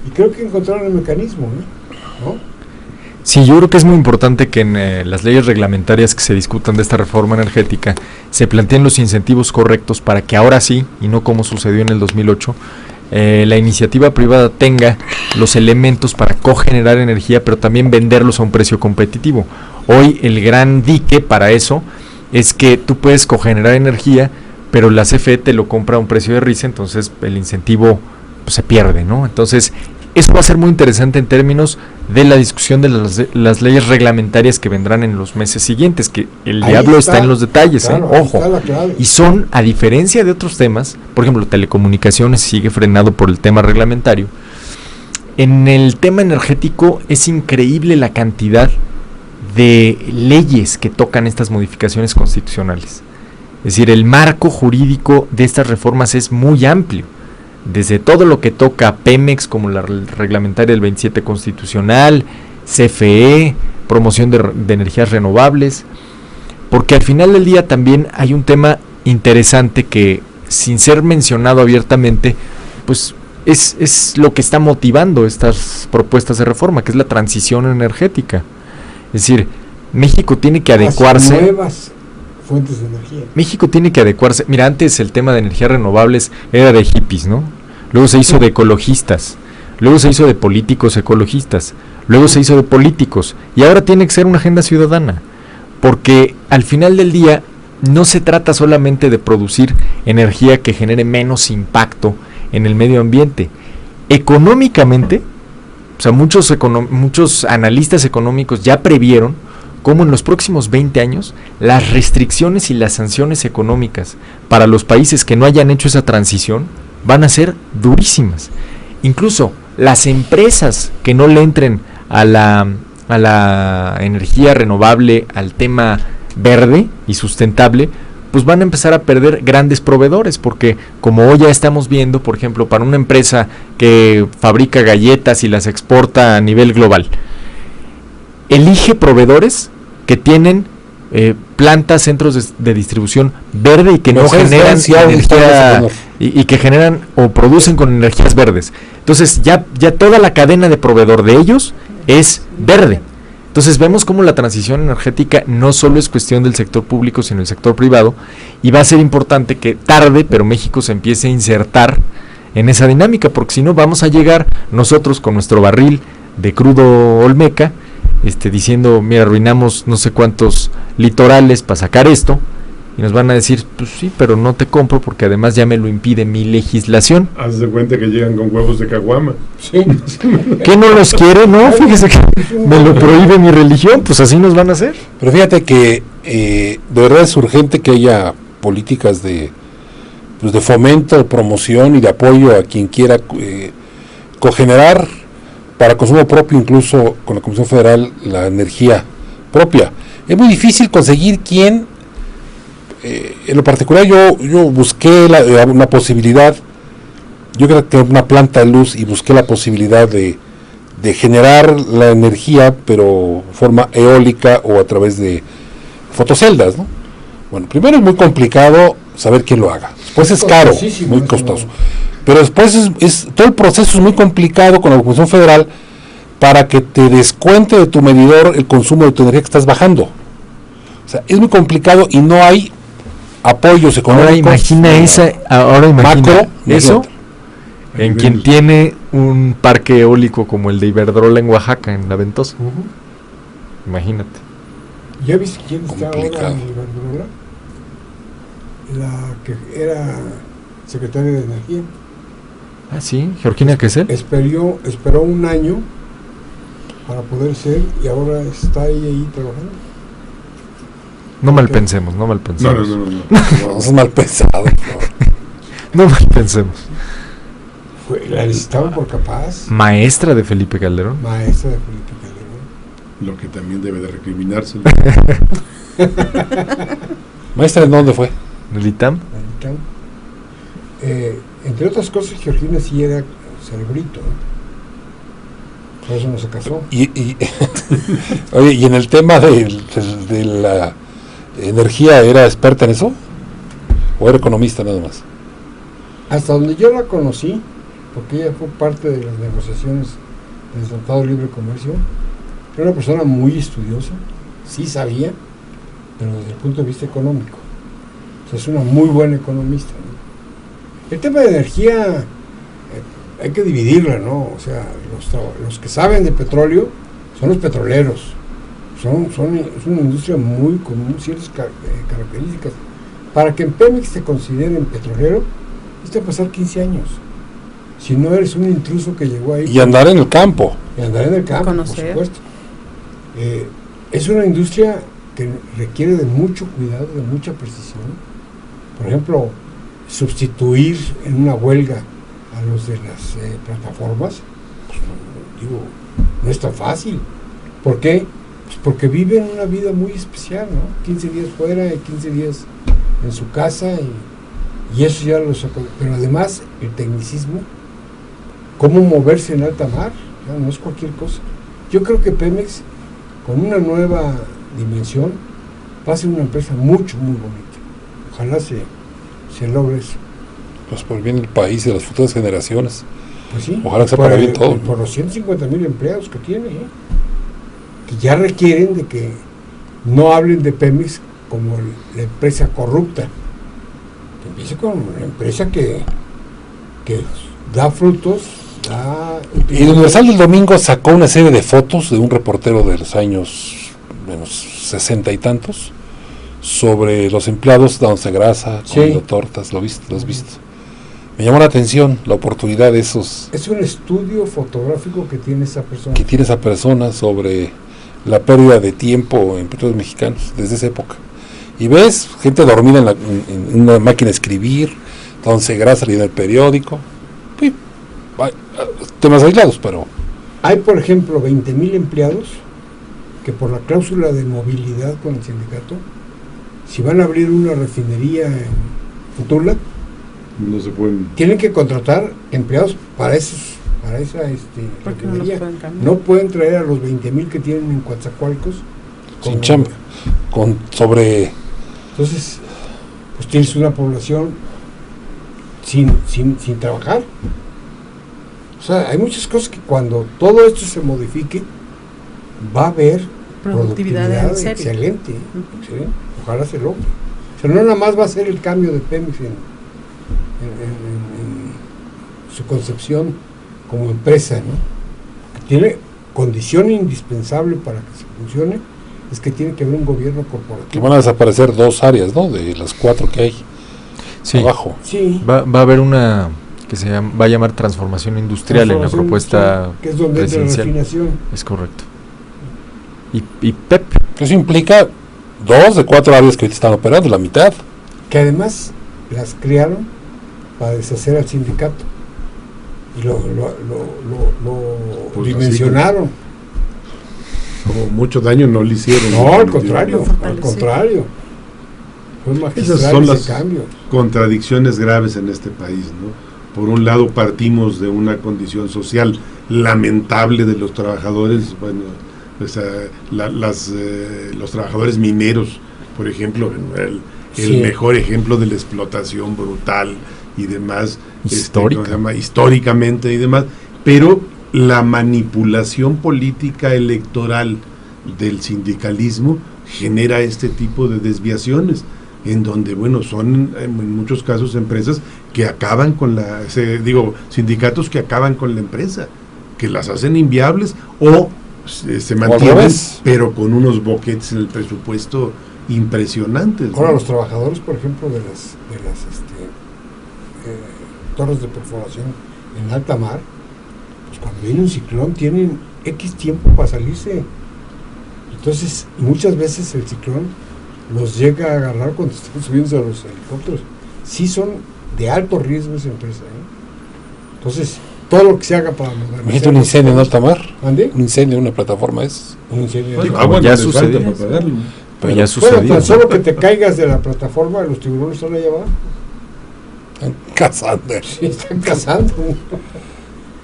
Y creo que encontraron el mecanismo, ¿no? Sí, yo creo que es muy importante que en las leyes reglamentarias que se discutan de esta reforma energética se planteen los incentivos correctos para que ahora sí, y no como sucedió en el 2008, la iniciativa privada tenga los elementos para cogenerar energía, pero también venderlos a un precio competitivo. Hoy el gran dique para eso es que tú puedes cogenerar energía, pero la CFE te lo compra a un precio de risa, entonces el incentivo pues, se pierde, ¿no? Entonces, eso va a ser muy interesante en términos de la discusión de las leyes reglamentarias que vendrán en los meses siguientes, que el Ahí diablo está en los detalles, claro, ahí ojo. está la clave. Y son, a diferencia de otros temas, por ejemplo, telecomunicaciones sigue frenado por el tema reglamentario. En el tema energético es increíble la cantidad de leyes que tocan estas modificaciones constitucionales. Es decir, el marco jurídico de estas reformas es muy amplio. Desde todo lo que toca a Pemex, como la reglamentaria del 27 constitucional, CFE, promoción de energías renovables, porque al final del día también hay un tema interesante que, sin ser mencionado abiertamente, pues es lo que está motivando estas propuestas de reforma, que es la transición energética. Es decir, México tiene que adecuarse. Nuevas fuentes de energía. México tiene que adecuarse. Mira, antes el tema de energías renovables era de hippies, ¿no? Luego se hizo de ecologistas, luego se hizo de políticos ecologistas, luego se hizo de políticos, y ahora tiene que ser una agenda ciudadana, porque al final del día no se trata solamente de producir energía que genere menos impacto en el medio ambiente. Económicamente, o sea, muchos analistas económicos ya previeron cómo en los próximos 20 años las restricciones y las sanciones económicas para los países que no hayan hecho esa transición van a ser durísimas. Incluso las empresas que no le entren a la energía renovable, al tema verde y sustentable, pues van a empezar a perder grandes proveedores, porque como hoy ya estamos viendo, por ejemplo, para una empresa que fabrica galletas y las exporta a nivel global, elige proveedores que tienen plantas, centros de distribución verde y que no generan energía y que generan o producen con energías verdes. Entonces ya toda la cadena de proveedor de ellos es verde. Entonces vemos cómo la transición energética no solo es cuestión del sector público, sino del sector privado, y va a ser importante que tarde, pero México se empiece a insertar en esa dinámica, porque si no vamos a llegar nosotros con nuestro barril de crudo olmeca, diciendo, mira, arruinamos no sé cuántos litorales para sacar esto, y nos van a decir, pues sí, pero no te compro porque además ya me lo impide mi legislación. Haz de cuenta que llegan con huevos de caguama. Sí. ¿Qué no los quiere? No, fíjese que me lo prohíbe mi religión, pues así nos van a hacer. Pero fíjate que de verdad es urgente que haya políticas de fomento, de promoción y de apoyo a quien quiera cogenerar para consumo propio, incluso con la Comisión Federal, la energía propia. Es muy difícil conseguir quien, en lo particular yo busqué una posibilidad, yo creo que una planta de luz, y busqué la posibilidad de generar la energía, pero forma eólica o a través de fotoceldas, ¿no? Bueno, primero es muy complicado saber quién lo haga, después es caro, muy costoso, pero después todo el proceso es muy complicado con la Comisión Federal para que te descuente de tu medidor el consumo de tu energía que estás bajando. O sea, es muy complicado y no hay apoyos económicos. Ahora imagina macro, eso en quien tiene un parque eólico como el de Iberdrola en Oaxaca, en La Ventosa. Imagínate. ¿Ya viste quién está Complicado. ahora en Iberdrola? La que era secretaria de Energía. Ah, sí, Georgina Quesel. Esperó un año para poder ser, y ahora está ahí trabajando. No mal pensemos. No. No, es mal pensado. No mal pensemos. La necesitaban por capaz, Maestra de Felipe Calderón. maestra de Felipe Calderón. lo que también debe de recriminarse. Maestra, ¿en dónde fue? ¿En el ITAM? Entre otras cosas, Georgina sí era cerebrito, ¿no? Por eso no se casó. Oye, y en el tema de la energía, ¿era experta en eso? ¿O era economista nada más? Hasta donde yo la conocí, porque ella fue parte de las negociaciones del Tratado de Libre Comercio, era una persona muy estudiosa, sí sabía, pero desde el punto de vista económico. O sea, es una muy buena economista, ¿no? El tema de energía hay que dividirla, ¿no? O sea, los que saben de petróleo son los petroleros. Es una industria con ciertas características. Para que en Pemex te consideren petrolero, necesita pasar 15 años. Si no eres un intruso que llegó ahí. Y andar en el campo. Y andar en el campo, conocer. por supuesto. Es una industria que requiere de mucho cuidado, de mucha precisión. Por ejemplo, sustituir en una huelga a los de las plataformas, pues, no es tan fácil. ¿Por qué? Pues porque viven una vida muy especial, ¿no? 15 días fuera y 15 días en su casa y eso ya lo sacó. Pero además el tecnicismo, cómo moverse en alta mar, no es cualquier cosa. Yo creo que Pemex, con una nueva dimensión, va a ser una empresa muy bonita. Ojalá se logre eso. Pues por el bien del país y de las futuras generaciones. Pues sí, Ojalá se pague bien todo. por los 150,000 empleados que tiene, que ya requieren de que no hablen de Pemex como la empresa corrupta, que empiece con la empresa que da frutos, Y el Universal del domingo sacó una serie de fotos de un reportero de los años de los 60 y tantos sobre los empleados dándose grasa, comiendo tortas. ¿Lo has visto? Me llamó la atención la oportunidad de esos. Es un estudio fotográfico que tiene esa persona sobre la pérdida de tiempo en petróleos mexicanos desde esa época. Y ves gente dormida en una máquina de escribir, dándose grasa leyendo el periódico. Sí, hay temas aislados, pero hay, por ejemplo, 20,000 empleados que por la cláusula de movilidad con el sindicato, si van a abrir una refinería en Tula, no se pueden. Tienen que contratar empleados para esa refinería. No pueden traer a los 20,000 que tienen en Coatzacoalcos sin chamba, Entonces, pues tienes una población sin trabajar. O sea, hay muchas cosas que cuando todo esto se modifique, va a haber productividad excelente. Excelente. Ojalá se logre. O sea, no nada más va a ser el cambio de Pemex en su concepción como empresa, ¿no? Que tiene condición indispensable para que se funcione, es que tiene que haber un gobierno corporativo. Que van a desaparecer 2 áreas, ¿no? De las 4 que hay. Sí. Abajo. Sí. Va a haber una que va a llamar transformación industrial en la propuesta que es donde entra la refinación. Es correcto. Y PEP. Eso implica 2 de 4 áreas que ahorita están operando, la mitad. Que además las crearon para deshacer al sindicato. Y lo pues dimensionaron. Como mucho daño no le hicieron. No, al contrario. Fue magistral. Esas son las cambio. Contradicciones graves en este país, ¿no? Por un lado partimos de una condición social lamentable de los trabajadores, bueno, pues, los trabajadores mineros, por ejemplo, el mejor ejemplo de la explotación brutal y demás, históricamente y demás, pero la manipulación política electoral del sindicalismo genera este tipo de desviaciones, en donde, bueno, son en muchos casos empresas que acaban con sindicatos que acaban con la empresa, que las hacen inviables o se mantienen, pero con unos boquetes en el presupuesto impresionantes. Ahora, los trabajadores, por ejemplo, de las torres de perforación en alta mar, pues cuando viene un ciclón tienen X tiempo para salirse. Entonces, muchas veces el ciclón los llega a agarrar cuando están subiendo a los helicópteros. Sí son de alto riesgo esa empresa, ¿eh? Entonces, todo lo que se haga para modernizar. Imagínate un incendio en alta mar. ¿Ande? Un incendio en una plataforma es. Un incendio. Bueno, como agua ya no les sucedió. falta para pagarlo. Pero ya Bueno, sucedió. tan solo que te caigas de la plataforma, los tiburones están allá abajo. Cazando. Sí, están cazando.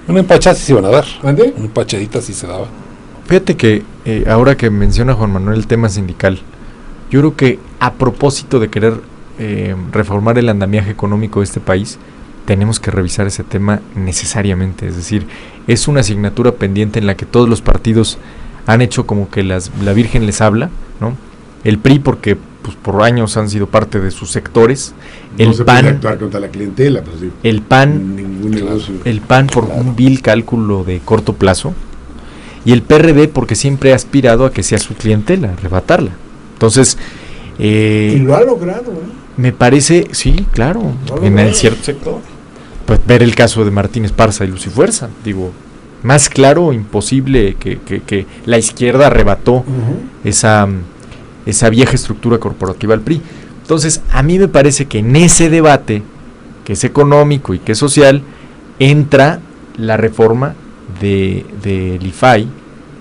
Una empachada sí se iban a dar. ¿Ande? Una empachadita sí se daba. Fíjate que ahora que menciona Juan Manuel el tema sindical, yo creo que a propósito de querer reformar el andamiaje económico de este país, tenemos que revisar ese tema necesariamente. Es decir, es una asignatura pendiente en la que todos los partidos han hecho como que la Virgen les habla, ¿no? El PRI porque pues, por años han sido parte de sus sectores, No el se PAN, puede actuar contra la clientela, pues sí. el PAN, Ningún negocio. el PAN por un vil cálculo de corto plazo, y el PRD porque siempre ha aspirado a que sea su clientela, arrebatarla. Entonces, Y lo ha logrado, ¿eh? me parece, sí, claro, No, en no, el no. cierto sector. Pues ver el caso de Martín Esparza y Lucifuerza, digo, más claro, imposible que la izquierda arrebató esa vieja estructura corporativa al PRI. Entonces, a mí me parece que en ese debate, que es económico y que es social, entra la reforma del IFAI,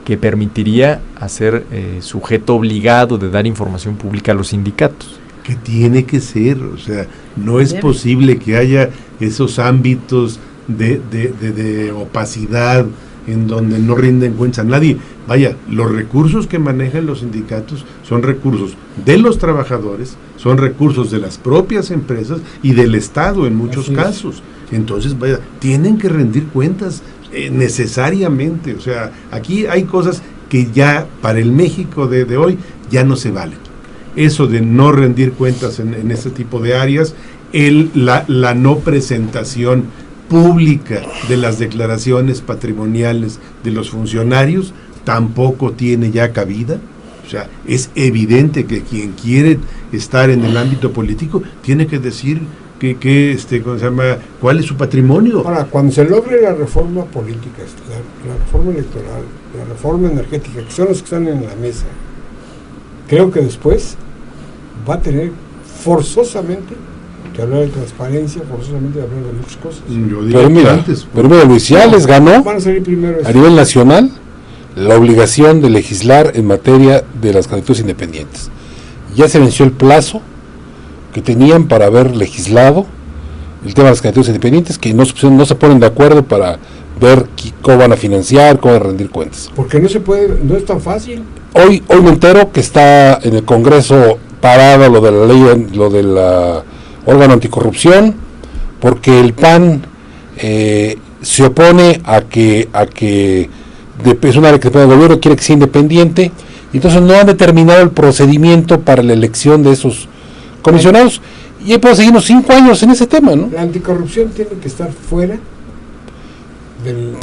que permitiría hacer sujeto obligado de dar información pública a los sindicatos. Que tiene que ser, o sea, no es Debe. posible que haya esos ámbitos de opacidad en donde no rinden cuentas a nadie. Vaya, los recursos que manejan los sindicatos son recursos de los trabajadores, son recursos de las propias empresas y del Estado en muchos Así es. casos. Entonces, vaya, tienen que rendir cuentas necesariamente. O sea, aquí hay cosas que ya para el México de hoy ya no se valen. Eso de no rendir cuentas en este tipo de áreas, la no presentación pública de las declaraciones patrimoniales de los funcionarios tampoco tiene ya cabida. O sea, es evidente que quien quiere estar en el ámbito político tiene que decir ¿cómo se llama? ¿Cuál es su patrimonio? Ahora, cuando se logre la reforma política, la reforma electoral, la reforma energética, que son los que están en la mesa, creo que después va a tener forzosamente que hablar de transparencia, forzosamente de hablar de muchas cosas. Yo digo Pero mira, antes. Luis, ya les ganó Van a salir primero a nivel nacional la obligación de legislar en materia de las candidaturas independientes. Ya se venció el plazo que tenían para haber legislado el tema de las candidaturas independientes, que no se ponen de acuerdo para ver cómo van a financiar, cómo van a rendir cuentas. Porque no se puede, no es tan fácil. Hoy me entero que está en el Congreso parado lo de la ley, lo de la órgano anticorrupción, porque el PAN se opone a que es un área que depende del gobierno, quiere que sea independiente, y entonces no han determinado el procedimiento para la elección de esos comisionados, y ahí podemos seguirnos 5 años en ese tema, ¿no? La anticorrupción tiene que estar fuera del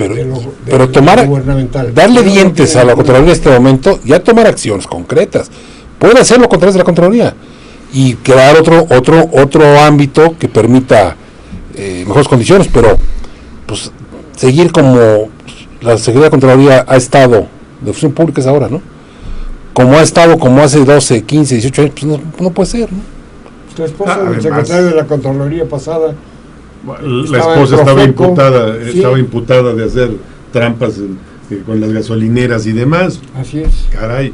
Pero tomar, gubernamental. darle No, dientes no, a la no. Contraloría en este momento, ya tomar acciones concretas. Puede hacerlo con través de la Contraloría y crear otro ámbito que permita mejores condiciones, pero pues seguir como la Secretaría de Contraloría ha estado de función pública es ahora, ¿no? Como ha estado como hace 12, 15, 18 años, pues no puede ser, ¿no? Tu esposa, el Además, secretario de la Contraloría pasada, La estaba esposa en estaba Profeco, imputada, sí. estaba imputada de hacer trampas con las gasolineras y demás. así es. Caray.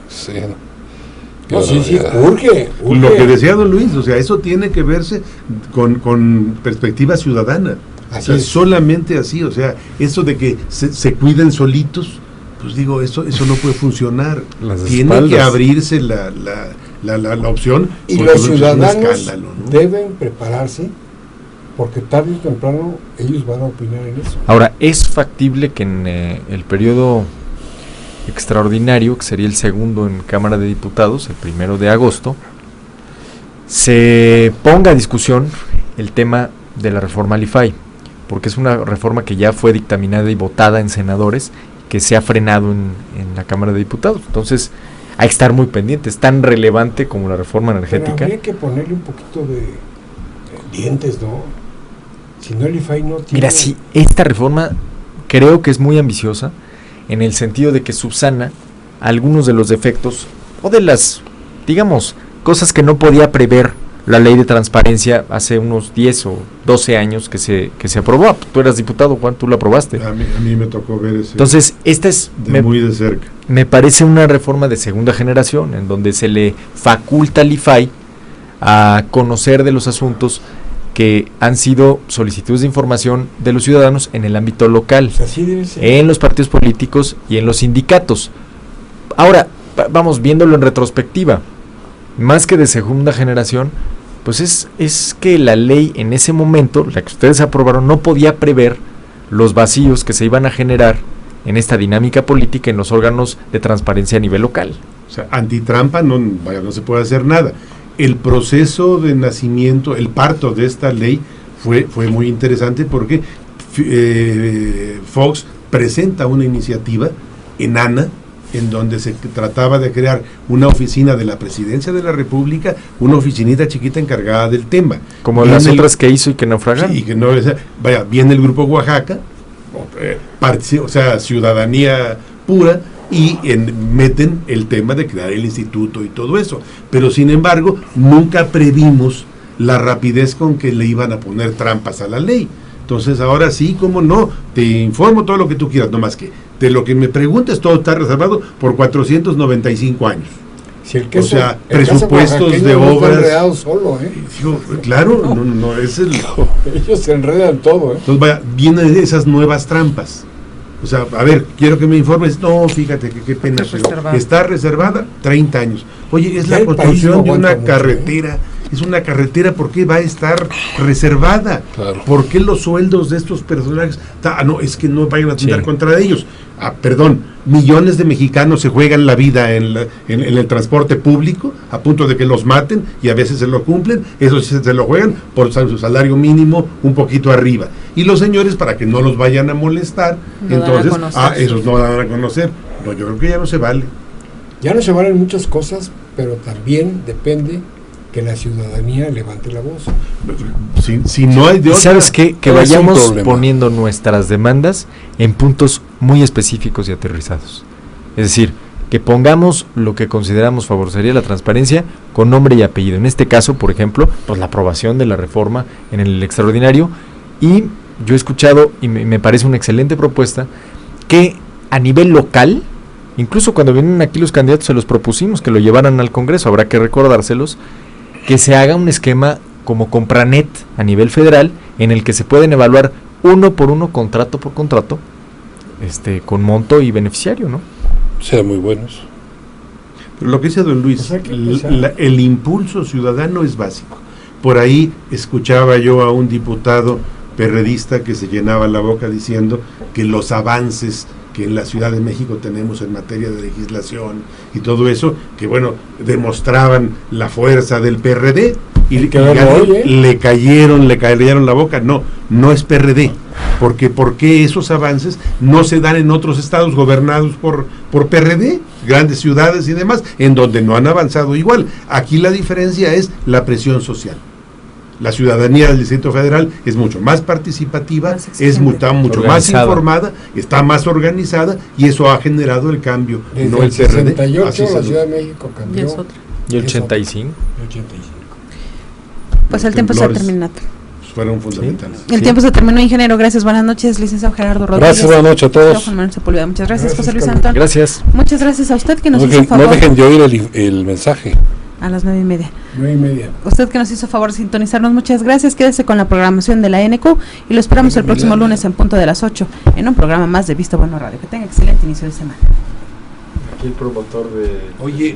Sí, ¿no? No, sí, barbaridad. urge. Lo que decía don Luis, o sea, eso tiene que verse con perspectiva ciudadana. Así O sea, es. solamente así, o sea, eso de que se cuiden solitos, pues digo, eso no puede funcionar. Las Tiene espaldas. que abrirse la opción. Y porque los es un ciudadanos escándalo, ¿no? deben prepararse, porque tarde o temprano ellos van a opinar en eso. Ahora, es factible que en el periodo extraordinario, que sería el segundo en Cámara de Diputados, el 1 de agosto, se ponga a discusión el tema de la reforma al IFAI, porque es una reforma que ya fue dictaminada y votada en senadores, que se ha frenado en la Cámara de Diputados. Entonces, hay que estar muy pendientes, tan relevante como la reforma Pero energética. habría que ponerle un poquito de dientes, ¿no? Si no, el IFAI no tiene... Mira, sí, esta reforma creo que es muy ambiciosa en el sentido de que subsana algunos de los defectos o de las, digamos, cosas que no podía prever la ley de transparencia hace unos 10 o 12 años que se aprobó. Tú eras diputado, Juan, tú lo aprobaste. A mí me tocó ver ese. Entonces, esta es muy de cerca. Me parece una reforma de segunda generación, en donde se le faculta al IFAI a conocer de los asuntos que han sido solicitudes de información de los ciudadanos en el ámbito local, Pues así debe ser. en los partidos políticos y en los sindicatos. Ahora, vamos viéndolo en retrospectiva, más que de segunda generación, pues es que la ley en ese momento, la que ustedes aprobaron, no podía prever los vacíos que se iban a generar en esta dinámica política en los órganos de transparencia a nivel local. O sea, antitrampa no se puede hacer nada. El proceso de nacimiento, el parto de esta ley fue muy interesante porque Fox presenta una iniciativa enana en donde se trataba de crear una oficina de la Presidencia de la República, una oficinita chiquita encargada del tema. Como las otras que hizo y que naufragaron. Sí, y que no, viene el Grupo Oaxaca, o sea, ciudadanía pura, y meten el tema de crear el instituto y todo eso. Pero sin embargo, nunca previmos la rapidez con que le iban a poner trampas a la ley. Entonces ahora sí, cómo no, te informo todo lo que tú quieras, no más que de lo que me preguntes, todo está reservado por 495 años. Si el queso, o sea, el presupuestos de no está obras. enredado solo, Digo, claro, no es el. Ellos se enredan todo, Entonces vienen esas nuevas trampas. O sea, a ver, quiero que me informes. No, fíjate que qué pena, pero está reservada 30 años. Oye, es la construcción de una carretera. Es una carretera, ¿por qué va a estar reservada? Claro. ¿Por qué los sueldos de estos personajes? No, es que no vayan a atentar contra ellos. Perdón, millones de mexicanos se juegan la vida en el transporte público a punto de que los maten y a veces se lo cumplen. Eso sí se lo juegan por su salario mínimo un poquito arriba. Y los señores, para que no los vayan a molestar, entonces, esos no van a conocer. No, yo creo que ya no se vale. Ya no se valen muchas cosas, pero también depende que la ciudadanía levante la voz. Si no hay de otra, ¿sabes qué? Que vayamos es un problema. poniendo nuestras demandas en puntos muy específicos y aterrizados. Es decir, que pongamos lo que consideramos favorecería la transparencia con nombre y apellido. En este caso, por ejemplo, pues la aprobación de la reforma en el extraordinario. Y yo he escuchado, y me parece una excelente propuesta, que a nivel local, incluso cuando vienen aquí los candidatos se los propusimos que lo llevaran al Congreso, habrá que recordárselos, que se haga un esquema como Compranet a nivel federal, en el que se pueden evaluar uno por uno, contrato por contrato, con monto y beneficiario, ¿no? Sean muy buenos. Pero lo que dice don Luis, el impulso ciudadano es básico. Por ahí escuchaba yo a un diputado perredista que se llenaba la boca diciendo que los avances que en la Ciudad de México tenemos en materia de legislación y todo eso, que bueno, demostraban la fuerza del PRD y le cayeron la boca. No es PRD, porque ¿por qué esos avances no se dan en otros estados gobernados por PRD, grandes ciudades y demás, en donde no han avanzado igual? Aquí la diferencia es la presión social. La ciudadanía del Distrito Federal es mucho más participativa, está mucho más informada, está más organizada, y eso ha generado el cambio. Desde no el PRD. 68 la Ciudad de México cambió. Y el 85. Pues el tiempo se ha terminado. Fueron fundamentales. El tiempo se terminó, ingeniero. Gracias, buenas noches, licenciado Gerardo Rodríguez. Gracias, buenas noches a todos. Juan Manuel Sepúlveda, muchas gracias, José Luis Antón. Gracias. Muchas gracias a usted que nos hizo favor. No dejen de oír el mensaje. A las 9:30. 9:30. Usted que nos hizo favor de sintonizarnos, muchas gracias. Quédese con la programación de la NQ y lo esperamos el próximo lunes en punto de las 8 en un programa más de Visto Bueno Radio. Que tenga excelente inicio de semana. Aquí el promotor de... Oye,